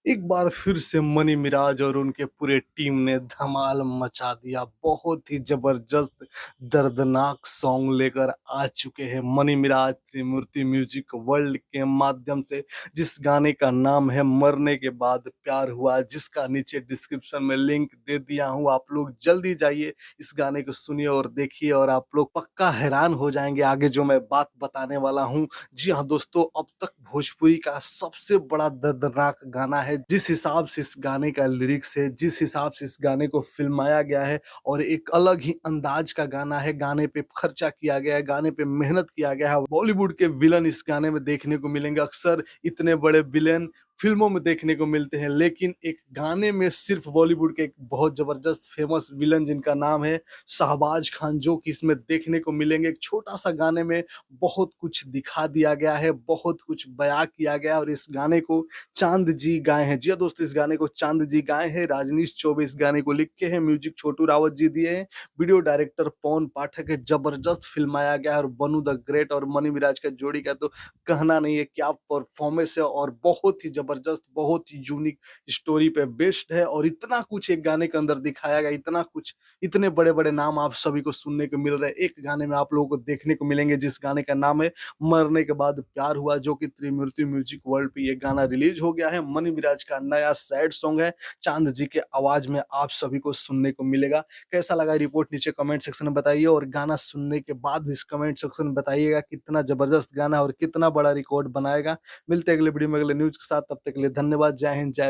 एक बार फिर से मनी मिराज और उनके पूरे टीम ने धमाल मचा दिया। बहुत ही जबरदस्त दर्दनाक सॉन्ग लेकर आ चुके हैं मनी मिराज त्रिमूर्ति म्यूजिक वर्ल्ड के माध्यम से। जिस गाने का नाम है मरने के बाद प्यार हुआ, जिसका नीचे डिस्क्रिप्शन में लिंक दे दिया हूँ। आप लोग जल्दी जाइए, इस गाने को सुनिए और देखिए और आप लोग पक्का हैरान हो जाएंगे आगे जो मैं बात बताने वाला हूँ। जी हाँ दोस्तों, अब तक भोजपुरी का सबसे बड़ा दर्दनाक गाना है। जिस हिसाब से इस गाने का लिरिक्स है, जिस हिसाब से इस गाने को फिल्माया गया है और एक अलग ही अंदाज का गाना है। गाने पे खर्चा किया गया है, गाने पे मेहनत किया गया है। बॉलीवुड के विलन इस गाने में देखने को मिलेंगे। अक्सर इतने बड़े विलेन फिल्मों में देखने को मिलते हैं, लेकिन एक गाने में सिर्फ बॉलीवुड के एक बहुत जबरदस्त फेमस विलन जिनका नाम है शाहबाज खान, जो कि इसमें देखने को मिलेंगे। एक छोटा सा गाने में बहुत कुछ दिखा दिया गया है, बहुत कुछ बयां किया गया है और इस गाने को चांद जी गाए हैं। जी हाँ दोस्तों, इस गाने को चांद जी गाए हैं। राजनीश चौबे इस गाने को लिखे हैं, म्यूजिक छोटू रावत जी दिए हैं, वीडियो डायरेक्टर पवन पाठक है। जबरदस्त फिल्माया गया है और बनू द ग्रेट और मनी मिराज का जोड़ी का तो कहना नहीं है, क्या परफॉर्मेंस है। और बहुत ही जबरदस्त, बहुत ही यूनिक स्टोरी पे बेस्ड है और इतना कुछ एक गाने के अंदर दिखाया गया, इतना कुछ, इतने बड़े बड़े नाम आप सभी को सुनने को मिल रहे हैं एक गाने में। आप लोगों को देखने को मिलेंगे जिस गाने का नाम है मरने के बाद प्यार हुआ, जो कि त्रिमूर्ति म्यूजिक वर्ल्ड पे ये गाना रिलीज हो गया है। मनी मिराज का नया सैड सॉन्ग है, चांद जी के आवाज में आप सभी को सुनने को मिलेगा। कैसा लगा रिपोर्ट नीचे कमेंट सेक्शन में बताइए और गाना सुनने के बाद भी इस कमेंट सेक्शन में बताइएगा कितना जबरदस्त गाना और कितना बड़ा रिकॉर्ड बनाएगा। मिलते हैं अगले वीडियो में अगले न्यूज के साथ, तब तक के लिए धन्यवाद। जय हिंद, जय